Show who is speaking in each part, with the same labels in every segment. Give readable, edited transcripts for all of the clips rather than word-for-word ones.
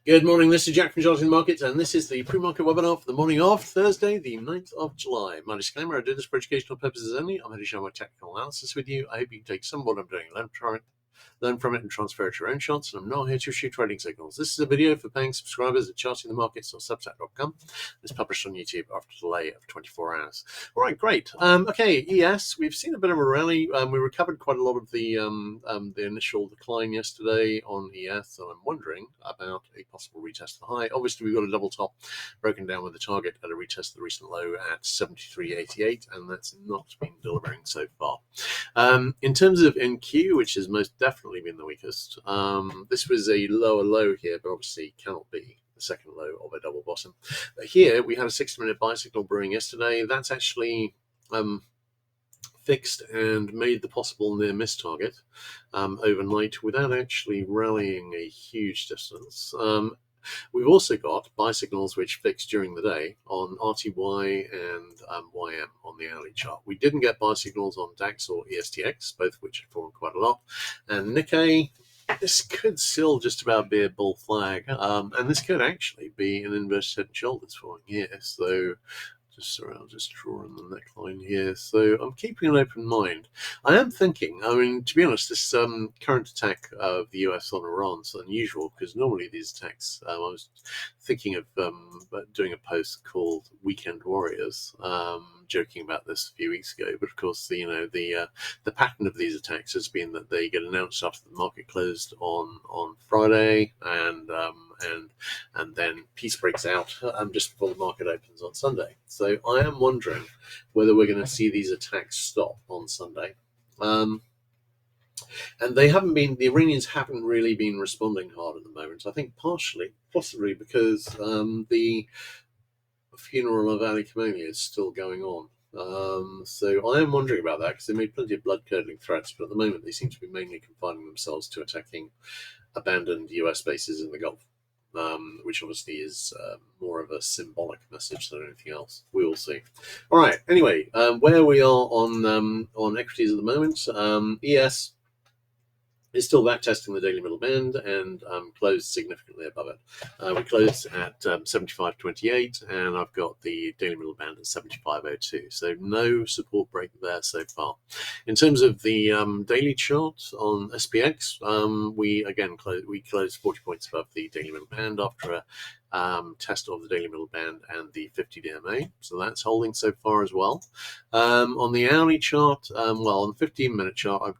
Speaker 1: Good morning, this is Jack from Charting the Markets, and this is the pre-market webinar for the morning of Thursday, the 9th of July. My disclaimer, I do this for educational purposes only. I'm here to share my technical analysis with you. I hope you can take some of what I'm doing, learn from it and transfer it to your own charts, and I'm not here to issue trading signals. This is a video for paying subscribers at chartingthemarkets or substack.com. It's published on YouTube after a delay of 24 hours. All right, great. Okay, ES, we've seen a bit of a rally. We recovered quite a lot of the initial decline yesterday on ES, so I'm wondering about a possible retest of the high. Obviously, we've got a double top broken down with the target at a retest of the recent low at 73.88, and that's not been delivering so far. In terms of NQ, which has most definitely been the weakest, this was a lower low here, but obviously cannot be the second low of a double bottom. But here we had a 60-minute buy signal brewing yesterday. That's actually fixed and made the possible near miss target overnight without actually rallying a huge distance. We've also got buy signals which fixed during the day on RTY and YM on the hourly chart. We didn't get buy signals on DAX or ESTX, both of which have fallen quite a lot. And Nikkei, this could still just about be a bull flag, and this could actually be an inverted head and shoulders forming here. So I'll just draw on the neckline here. So I'm keeping an open mind. I am thinking, to be honest, this current attack of the US on Iran is unusual because normally these attacks, I was thinking of doing a post called Weekend Warriors, joking about this a few weeks ago. But of course, the pattern of these attacks has been that they get announced after the market closed on Friday, and then peace breaks out just before the market opens on Sunday. So I am wondering whether we're going to see these attacks stop on Sunday. And the Iranians haven't really been responding hard at the moment. I think possibly because the funeral of Ali Khamenei is still going on. So I am wondering about that because they made plenty of blood-curdling threats, but at the moment they seem to be mainly confining themselves to attacking abandoned US bases in the Gulf. Which obviously is more of a symbolic message than anything else. We will see. All right. Anyway, where we are on equities at the moment, ES is still back testing the daily middle band and closed significantly above it. We closed at 75.28, and I've got the daily middle band at 75.02. So no support break there so far. In terms of the daily chart on SPX, we closed 40 points above the daily middle band after a test of the daily middle band and the 50 DMA, so that's holding so far as well. On the hourly chart, on the 15-minute chart,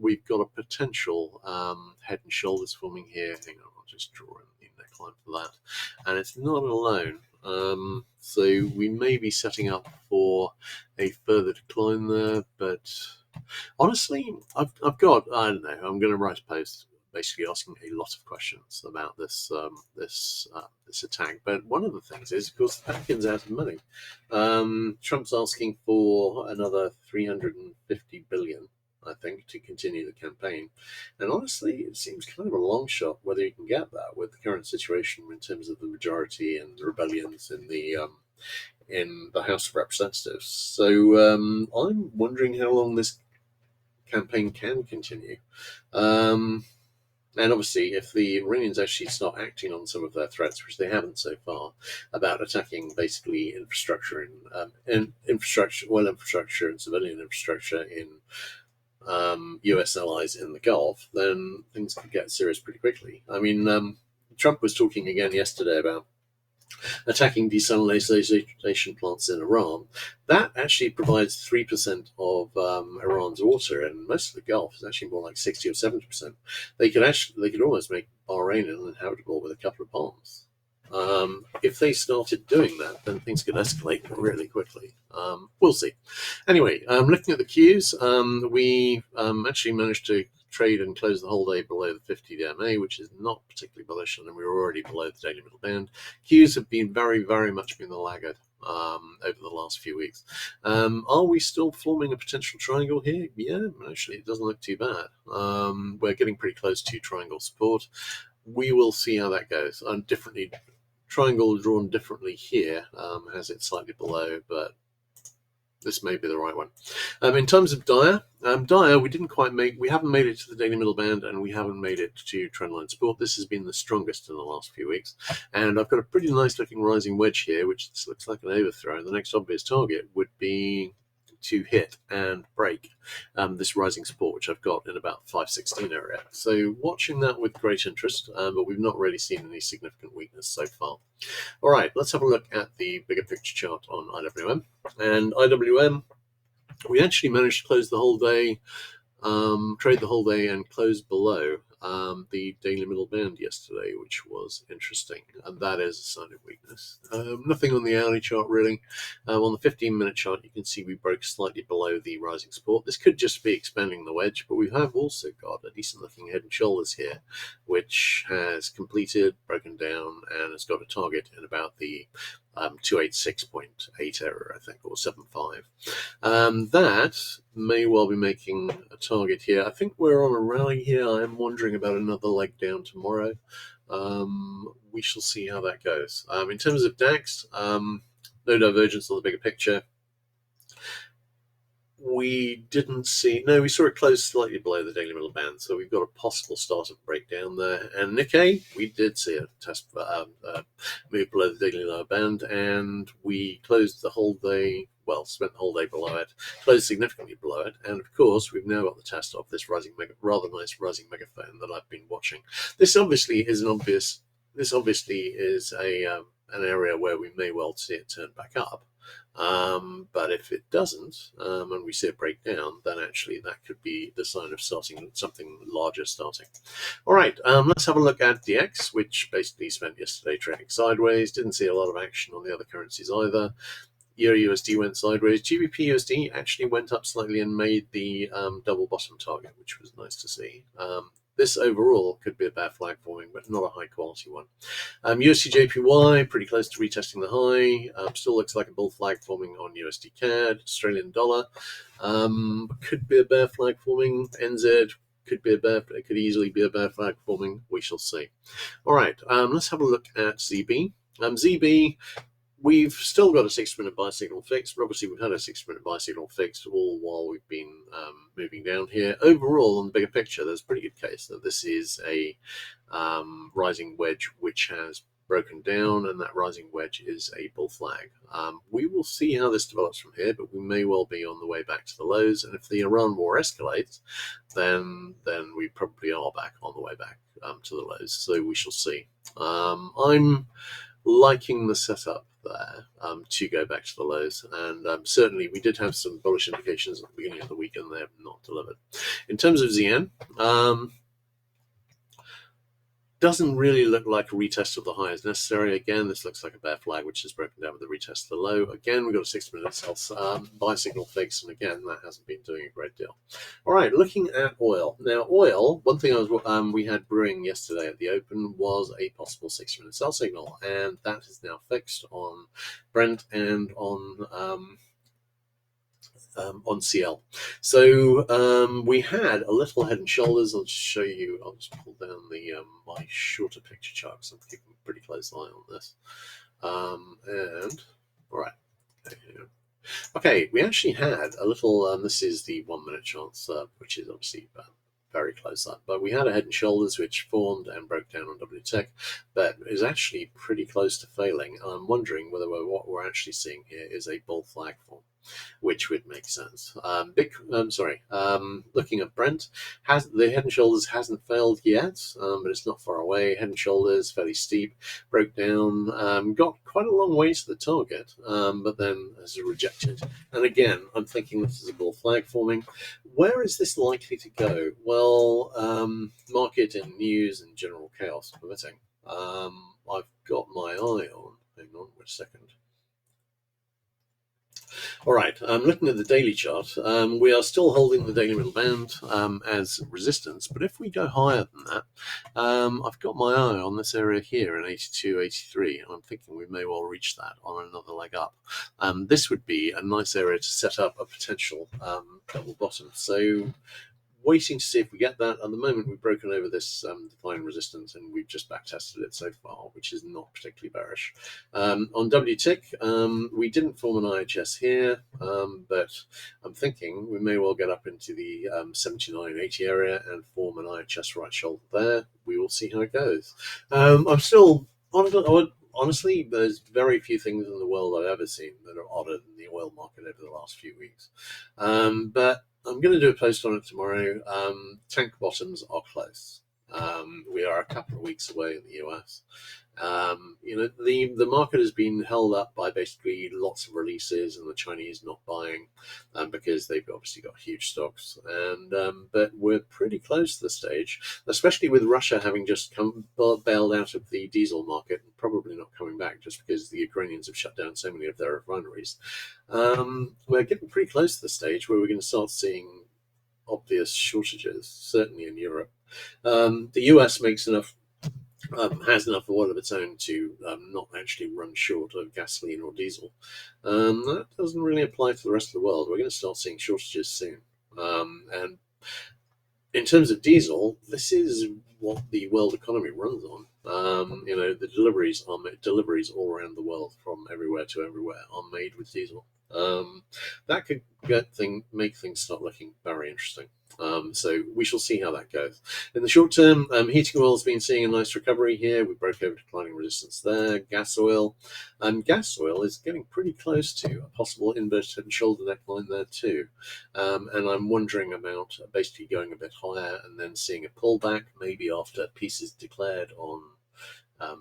Speaker 1: we've got a potential head and shoulders forming here. Hang on, I'll just draw in the neckline for that, and it's not alone. So we may be setting up for a further decline there, but honestly, I've got, I don't know, I'm going to write a post basically asking a lot of questions about this attack. But one of the things is, of course, the Pentagon's out of money. Trump's asking for another $350 billion, I think, to continue the campaign. And honestly, it seems kind of a long shot whether you can get that with the current situation in terms of the majority and the rebellions in the House of Representatives. So I'm wondering how long this campaign can continue. And obviously, if the Iranians actually start acting on some of their threats, which they haven't so far, about attacking basically infrastructure and infrastructure and civilian infrastructure in US allies in the Gulf, then things could get serious pretty quickly. Trump was talking again yesterday about attacking desalination plants in Iran. That actually provides 3% of Iran's water, and most of the Gulf is actually more like 60 or 70%. They could almost make Bahrain uninhabitable with a couple of bombs. If they started doing that, then things could escalate really quickly. We'll see. Anyway, looking at the Qs, we actually managed to trade and close the whole day below the 50 DMA, which is not particularly bullish, and we were already below the daily middle band. Qs have been very, very much been the laggard over the last few weeks. Are we still forming a potential triangle here? Yeah, actually, it doesn't look too bad. We're getting pretty close to triangle support. We will see how that goes. Triangle drawn differently here has it slightly below, but this may be the right one. In terms of Dire, we haven't made it to the daily middle band, and we haven't made it to trendline support. This has been the strongest in the last few weeks, and I've got a pretty nice looking rising wedge here, which looks like an overthrow. And the next obvious target would be to hit and break this rising support, which I've got in about 516 area. So watching that with great interest, but we've not really seen any significant weakness so far. All right, let's have a look at the bigger picture chart on IWM. And IWM, we actually managed to close the whole day, trade the whole day, and close below the daily middle band yesterday, which was interesting, and that is a sign of weakness. Nothing on the hourly chart really. On the 15-minute chart, you can see we broke slightly below the rising support. This could just be expanding the wedge, but we have also got a decent looking head and shoulders here, which has completed, broken down, and has got a target in about the 286.8 area, I think, or 75. That may well be making a target here. I think we're on a rally here. I am wondering about another leg down tomorrow. We shall see how that goes. In terms of DAX, no divergence on the bigger picture. We saw it close slightly below the daily middle band, so we've got a possible start of breakdown there. And Nikkei, we did see a test move below the daily lower band, and we closed the whole day, spent the whole day below it, closed significantly below it, and of course we've now got the test of this rather nice rising megaphone that I've been watching. This obviously is an area where we may well see it turn back up. But if it doesn't, and we see it break down, then actually that could be the sign of something larger starting. All right, let's have a look at DX, which basically spent yesterday trading sideways. Didn't see a lot of action on the other currencies either. Euro USD went sideways. GBP USD actually went up slightly and made the double bottom target, which was nice to see. This overall could be a bad flag forming, but not a high quality one. USD JPY, pretty close to retesting the high. Still looks like a bull flag forming on USD CAD. Australian dollar could be a bear flag forming. NZ it could easily be a bear flag forming. We shall see. All right, let's have a look at ZB. ZB, we've still got a 6-minute buy signal fixed. Obviously, we've had a 6-minute buy signal fixed all while we've been moving down here. Overall, on the bigger picture, there's a pretty good case that this is a rising wedge which has broken down, and that rising wedge is a bull flag. We will see how this develops from here, but we may well be on the way back to the lows. And if the Iran war escalates, then we probably are back on the way back to the lows. So we shall see. I'm liking the setup there to go back to the lows, and certainly we did have some bullish indications at the beginning of the week, and they have not delivered. In terms of ZN, doesn't really look like a retest of the high is necessary. Again, this looks like a bear flag, which is broken down with the retest of the low. Again, we've got a 6-minute buy signal fix, and again, that hasn't been doing a great deal. All right, looking at oil. Now, oil, one thing we had brewing yesterday at the open was a possible 6-minute sell signal, and that is now fixed on Brent and on CL. So we had a little head and shoulders. I'll just show you. I'll just pull down the my shorter picture chart because I'm keeping a pretty close eye on this. And all right, okay, we actually had a little. This is the 1-minute chart, which is obviously very close up. But we had a head and shoulders which formed and broke down on WTech, but is actually pretty close to failing. I'm wondering whether what we're actually seeing here is a bull flag form, which would make sense. Looking at Brent, the head and shoulders hasn't failed yet, but it's not far away. Head and shoulders, fairly steep, broke down, got quite a long way to the target, but then has rejected. And again, I'm thinking this is a bull flag forming. Where is this likely to go? Well, market and news and general chaos permitting. I've got my eye on. Hang on, wait a second. All right, looking at the daily chart, we are still holding the daily middle band as resistance, but if we go higher than that, I've got my eye on this area here in 82, 83, and I'm thinking we may well reach that on another leg up. This would be a nice area to set up a potential double bottom. So waiting to see if we get that. At the moment, we've broken over this decline resistance, and we've just back tested it so far, which is not particularly bearish. On WTIC, we didn't form an IHS here, but I'm thinking we may well get up into the 79.80 area and form an IHS right shoulder there. We will see how it goes. I'm still honestly, there's very few things in the world I've ever seen that are odder than the oil market over the last few weeks. But I'm going to do a post on it tomorrow. Tank bottoms are close. We are a couple of weeks away in the US. The market has been held up by basically lots of releases and the Chinese not buying because they've obviously got huge stocks. But we're pretty close to the stage, especially with Russia having just bailed out of the diesel market and probably not coming back just because the Ukrainians have shut down so many of their refineries. We're getting pretty close to the stage where we're going to start seeing obvious shortages, certainly in Europe. The US makes enough. Has enough oil of its own to not actually run short of gasoline or diesel. That doesn't really apply to the rest of the world. We're going to start seeing shortages soon. And in terms of diesel, this is what the world economy runs on. The deliveries all around the world from everywhere to everywhere are made with diesel. That could make things start looking very interesting. So we shall see how that goes. In the short term, heating oil has been seeing a nice recovery here. We broke over declining resistance there. Gas oil is getting pretty close to a possible inverted head and shoulder neckline there too. And I'm wondering about basically going a bit higher and then seeing a pullback, maybe after peace is declared on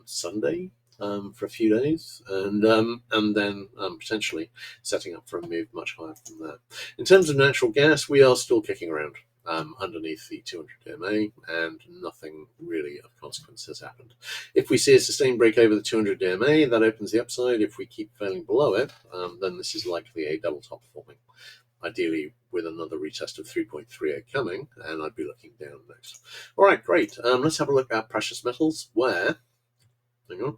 Speaker 1: Sunday. For a few days, and then potentially setting up for a move much higher from there. In terms of natural gas, we are still kicking around underneath the 200 DMA, and nothing really of consequence has happened. If we see a sustained break over the 200 DMA, that opens the upside. If we keep failing below it, then this is likely a double top forming, ideally with another retest of 3.38 coming, and I'd be looking down next. All right, great. Let's have a look at precious metals, where, hang on,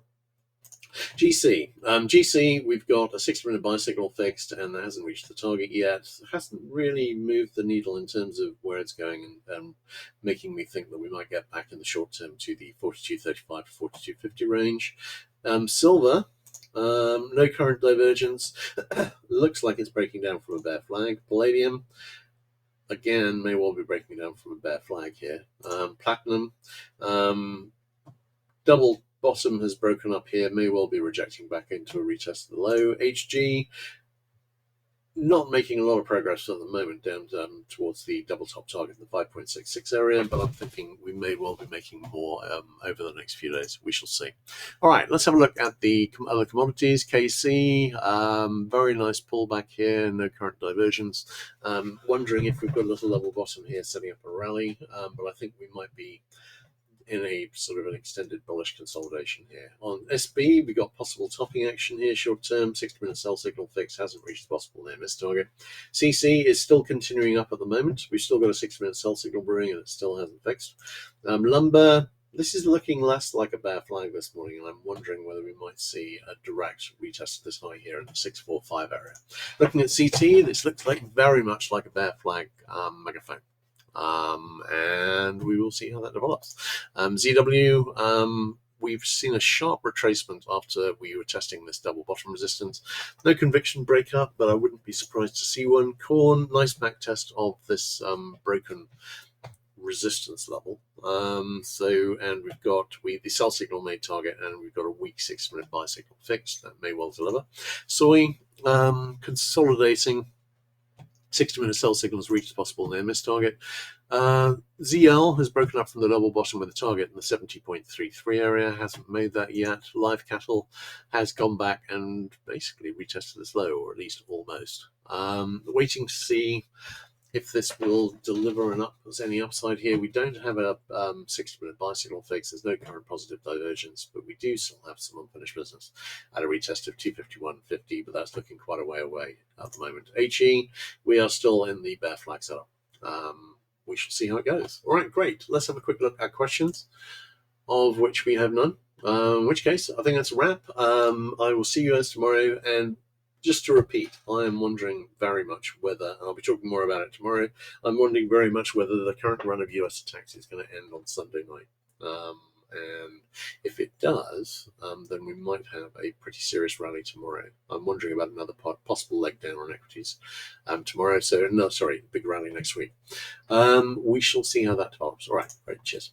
Speaker 1: GC, we've got a 60-minute buy signal fixed, and that hasn't reached the target yet. It hasn't really moved the needle in terms of where it's going, and making me think that we might get back in the short term to the 42.35 to 42.50 range. Silver, no current divergence. Looks like it's breaking down from a bear flag. Palladium, again, may well be breaking down from a bear flag here. Platinum, double bottom has broken up here, may well be rejecting back into a retest of the low. HG, not making a lot of progress at the moment, down towards the double top target, the 5.66 area, but I'm thinking we may well be making more over the next few days. We shall see. All right, let's have a look at the other commodities. KC, very nice pullback here, no current divergence. Wondering if we've got a little level bottom here setting up a rally, but I think we might be in a sort of an extended bullish consolidation here. On SB, we got possible topping action here, short term, 60-minute sell signal fix, hasn't reached the possible near miss target. CC is still continuing up at the moment. We've still got a 60-minute sell signal brewing, and it still hasn't fixed. Lumber, this is looking less like a bear flag this morning, and I'm wondering whether we might see a direct retest of this high here in the 645 area. Looking at CT, this looks very much like a bear flag megaphone. And we will see how that develops. ZW, we've seen a sharp retracement after we were testing this double bottom resistance. No conviction breakup, but I wouldn't be surprised to see one. Corn, nice back test of this broken resistance level. And we've got the sell signal made target, and we've got a weak 6-minute buy signal fixed. That may well deliver. Soy, consolidating. 60-minute sell signal has reached possible near miss target. ZL has broken up from the double bottom with a target in the 70.33 area, hasn't made that yet. Live cattle has gone back and basically retested this low, or at least almost. Waiting to see if this will deliver any upside here. We don't have a 60-minute buy signal fix. There's no current positive divergence, but we do still have some unfinished business at a retest of 251.50, but that's looking quite a way away at the moment. HE, we are still in the bear flag setup. We shall see how it goes. All right, great. Let's have a quick look at questions, of which we have none. In which case, I think that's a wrap. I will see you guys tomorrow, and just to repeat, I am wondering very much whether, and I'll be talking more about it tomorrow, I'm wondering very much whether the current run of US attacks is going to end on Sunday night. And if it does, then we might have a pretty serious rally tomorrow. I'm wondering about another possible leg down on equities tomorrow. So, no, sorry, big rally next week. We shall see how that develops. All right, great, cheers.